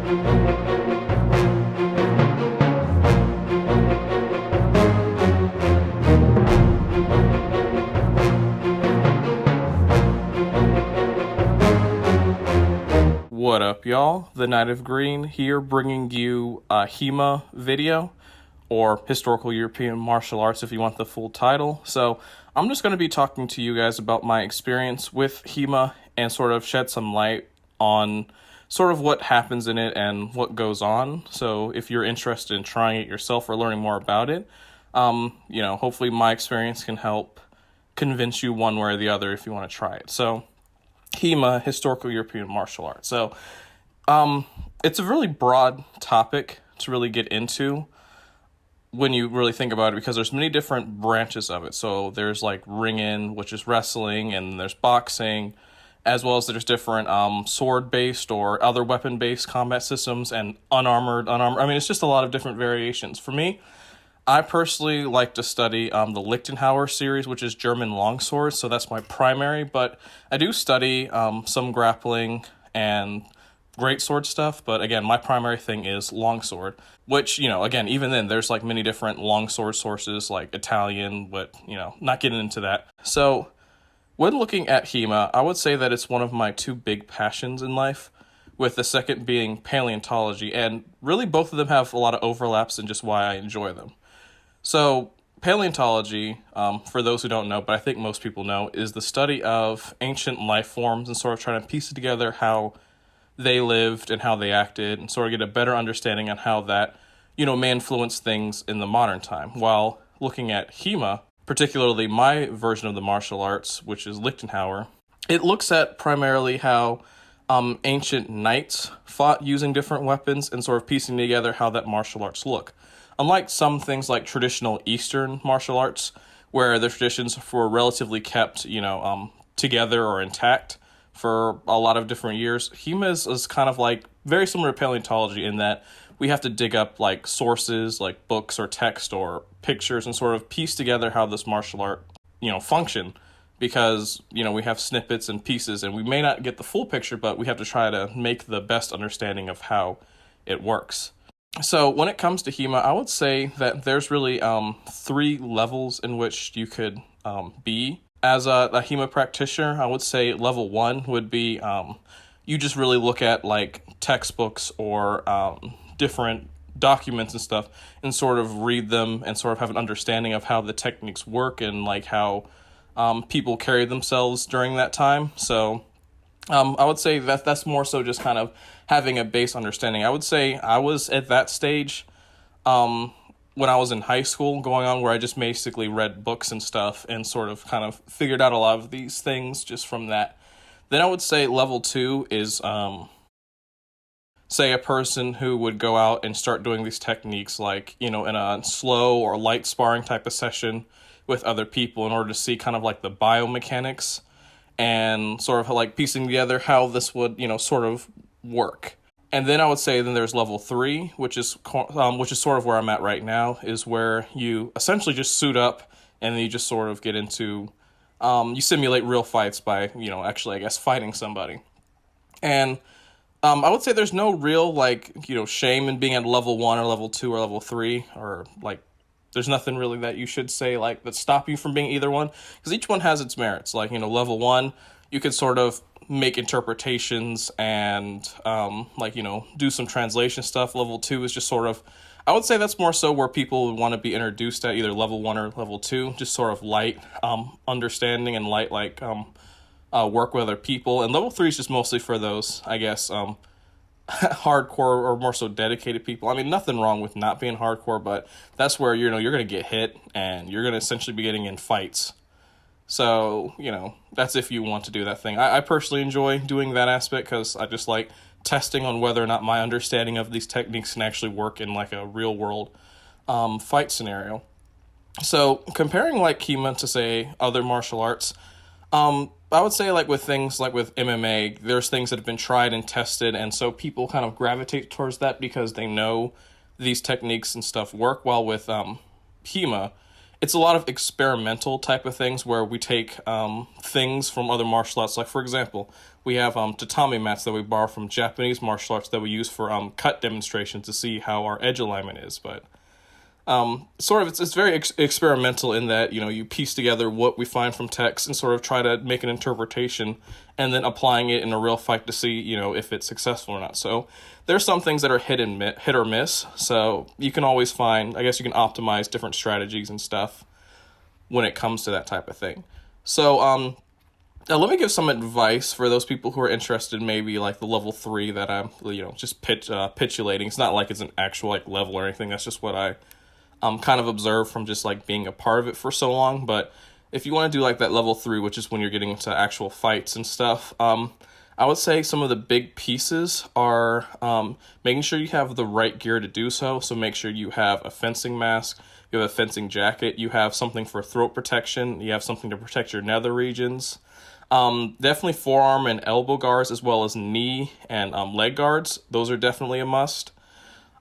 What up, y'all? The Knight of Green here, bringing you a HEMA video, or Historical European Martial Arts if you want the full title. So I'm just going to be talking to you guys about my experience with HEMA and sort of shed some light on sort of what happens in it and what goes on. So if you're interested in trying it yourself or learning more about it, hopefully my experience can help convince you one way or the other if you want to try it. So HEMA, Historical European Martial Arts. So it's a really broad topic to really get into when you really think about it, because there's many different branches of it. So there's like ring-in, which is wrestling, and there's boxing, as well as there's different sword-based or other weapon-based combat systems, and unarmored. I mean, it's just a lot of different variations. For me, I personally like to study the Lichtenauer series, which is German longswords, so that's my primary, but I do study some grappling and greatsword stuff, but again, my primary thing is longsword, which, again, even then, there's like many different longsword sources, like Italian, but, not getting into that. So when looking at HEMA, I would say that it's one of my two big passions in life, with the second being paleontology, and really both of them have a lot of overlaps in just why I enjoy them. So paleontology, for those who don't know, but I think most people know, is the study of ancient life forms and sort of trying to piece together how they lived and how they acted, and sort of get a better understanding on how that, may influence things in the modern time. While looking at HEMA, particularly my version of the martial arts, which is Lichtenauer, it looks at primarily how ancient knights fought using different weapons and sort of piecing together how that martial arts look. Unlike some things like traditional Eastern martial arts, where the traditions were relatively kept, together or intact for a lot of different years, HEMA is kind of like very similar to paleontology in that we have to dig up like sources, like books or text or pictures, and sort of piece together how this martial art, function. Because, we have snippets and pieces, and we may not get the full picture, but we have to try to make the best understanding of how it works. So when it comes to HEMA, I would say that there's really three levels in which you could be as a HEMA practitioner. I would say level one would be you just really look at like textbooks or different documents and stuff, and sort of read them and sort of have an understanding of how the techniques work and like how people carry themselves during that time. So I would say that that's more so just kind of having a base understanding. I would say I was at that stage when I was in high school going on, where I just basically read books and stuff and sort of kind of figured out a lot of these things just from that. Then I would say level two is, say, a person who would go out and start doing these techniques like, in a slow or light sparring type of session with other people in order to see kind of like the biomechanics and sort of like piecing together how this would, sort of work. And then I would say then there's level three, which is sort of where I'm at right now, is where you essentially just suit up and then you just sort of get into, you simulate real fights by, actually, I guess, fighting somebody. And I would say there's no real, like, shame in being at level one or level two or level three, or like, there's nothing really that you should say like that stop you from being either one, because each one has its merits. Like, level one, you could sort of make interpretations and do some translation stuff. Level two is just sort of, I would say that's more so where people would want to be introduced at either level one or level two, just sort of light understanding and light work with other people. And level three is just mostly for those, I guess, hardcore or more so dedicated people. I mean, nothing wrong with not being hardcore, but that's where you're going to get hit and you're going to essentially be getting in fights. So, that's if you want to do that thing. I personally enjoy doing that aspect because I just like testing on whether or not my understanding of these techniques can actually work in like a real world fight scenario. So comparing like HEMA to, say, other martial arts, I would say like with things like with MMA, there's things that have been tried and tested, and so people kind of gravitate towards that because they know these techniques and stuff work. While with HEMA, it's a lot of experimental type of things where we take things from other martial arts. Like, for example, we have tatami mats that we borrow from Japanese martial arts that we use for cut demonstrations to see how our edge alignment is. But sort of it's very experimental in that, you know, you piece together what we find from text and sort of try to make an interpretation and then applying it in a real fight to see, you know, if it's successful or not. So there's some things that are hit or miss. So you can always find, I guess you can optimize different strategies and stuff when it comes to that type of thing. So now let me give some advice for those people who are interested, maybe like the level 3 that I'm, you know, just pitulating. It's not like it's an actual like level or anything. That's just what I kind of observed from just like being a part of it for so long. But if you want to do like that level 3, which is when you're getting into actual fights and stuff, I would say some of the big pieces are making sure you have the right gear to do so. So make sure you have a fencing mask, you have a fencing jacket, you have something for throat protection, you have something to protect your nether regions. Definitely forearm and elbow guards, as well as knee and leg guards. Those are definitely a must.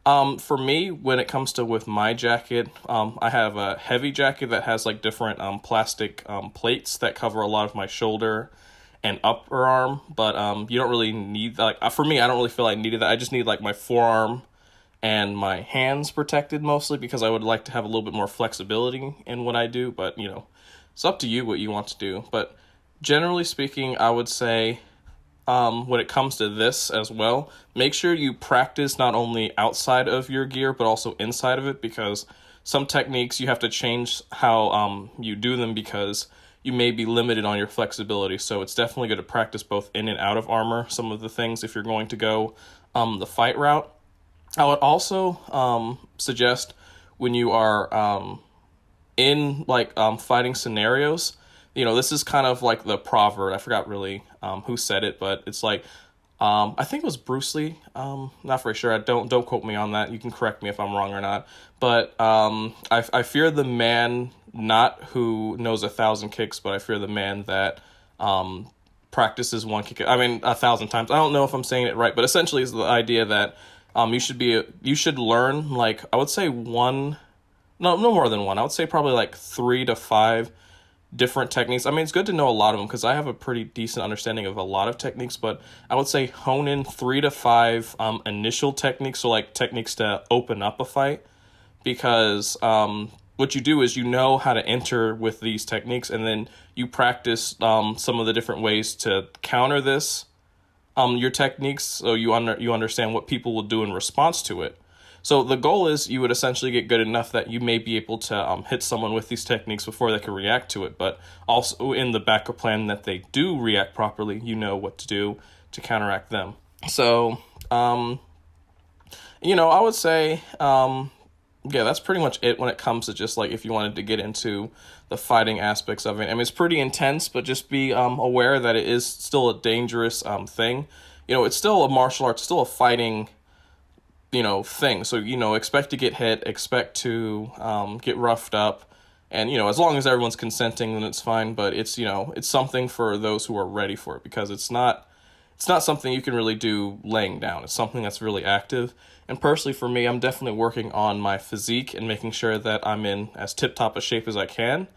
For me, when it comes to with my jacket, I have a heavy jacket that has like different plastic plates that cover a lot of my shoulder and upper arm, but you don't really need, like, for me, I don't really feel I needed that. I just need like my forearm and my hands protected mostly because I would like to have a little bit more flexibility in what I do, but you know, it's up to you what you want to do. But generally speaking, I would say when it comes to this as well, make sure you practice not only outside of your gear, but also inside of it, because some techniques you have to change how you do them because you may be limited on your flexibility. So it's definitely good to practice both in and out of armor, some of the things if you're going to go the fight route. I would also suggest when you are in like fighting scenarios, you know, this is kind of like the proverb. I forgot really who said it, but it's like, I think it was Bruce Lee. Not very sure. Don't quote me on that. You can correct me if I'm wrong or not. But I fear the man not who knows 1,000 kicks, but I fear the man that practices one kick. I mean, 1,000 times. I don't know if I'm saying it right, but essentially it's the idea that you should learn, like, I would say no more than one. I would say probably like 3 to 5 different techniques. I mean, it's good to know a lot of them because I have a pretty decent understanding of a lot of techniques, but I would say hone in 3 to 5 initial techniques, so like techniques to open up a fight, because what you do is you know how to enter with these techniques, and then you practice some of the different ways to counter this, your techniques, so you understand what people will do in response to it. So the goal is you would essentially get good enough that you may be able to hit someone with these techniques before they can react to it, but also in the backup plan that they do react properly, you know what to do to counteract them. So, you know, I would say, yeah, that's pretty much it when it comes to just like if you wanted to get into the fighting aspects of it. I mean, it's pretty intense, but just be aware that it is still a dangerous thing. You know, it's still a martial art, still a fighting thing. So, expect to get hit, expect to get roughed up. And, as long as everyone's consenting, then it's fine. But it's, it's something for those who are ready for it, because it's not something you can really do laying down. It's something that's really active. And personally for me, I'm definitely working on my physique and making sure that I'm in as tip-top a shape as I can,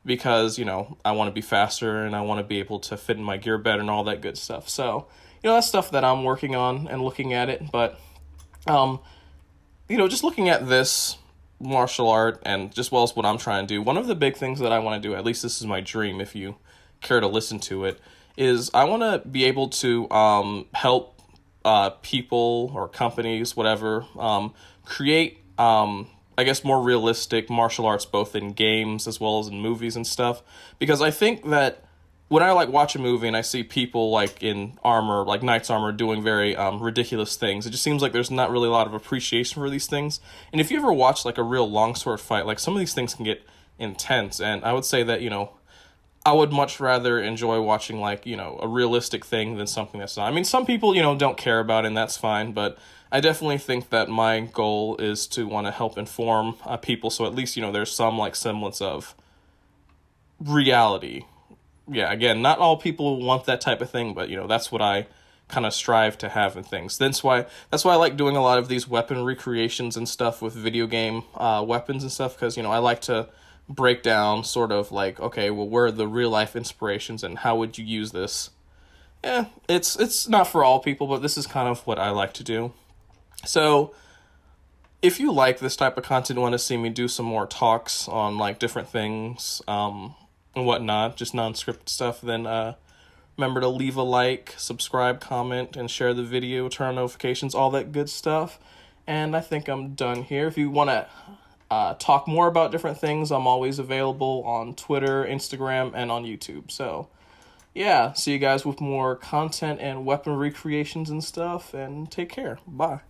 because, I want to be faster and I want to be able to fit in my gear better and all that good stuff. So, that's stuff that I'm working on and looking at it. But just looking at this martial art and just well as what I'm trying to do, one of the big things that I want to do, at least this is my dream if you care to listen to it, is I want to be able to help people or companies, whatever, create, I guess, more realistic martial arts, both in games as well as in movies and stuff. Because I think that when I watch a movie and I see people in armor, like knight's armor, doing very ridiculous things, it just seems like there's not really a lot of appreciation for these things. And if you ever watch a real longsword fight, some of these things can get intense. And I would say that, I would much rather enjoy watching a realistic thing than something that's not. I mean, some people, don't care about it, and that's fine, but I definitely think that my goal is to want to help inform people, so at least, there's some semblance of reality. Yeah, again, not all people want that type of thing, but that's what I kind of strive to have in things. That's why I like doing a lot of these weapon recreations and stuff with video game weapons and stuff, because I like to break down sort of like, okay, well, where are the real life inspirations and how would you use this? Yeah, it's not for all people, but this is kind of what I like to do. So if you like this type of content, want to see me do some more talks on like different things, and whatnot, just non-scripted stuff, then remember to leave a like, subscribe, comment, and share the video, turn on notifications, all that good stuff. And I think I'm done here. If you want to talk more about different things, I'm always available on Twitter, Instagram, and on YouTube. So yeah, see you guys with more content and weapon recreations and stuff, and take care. Bye.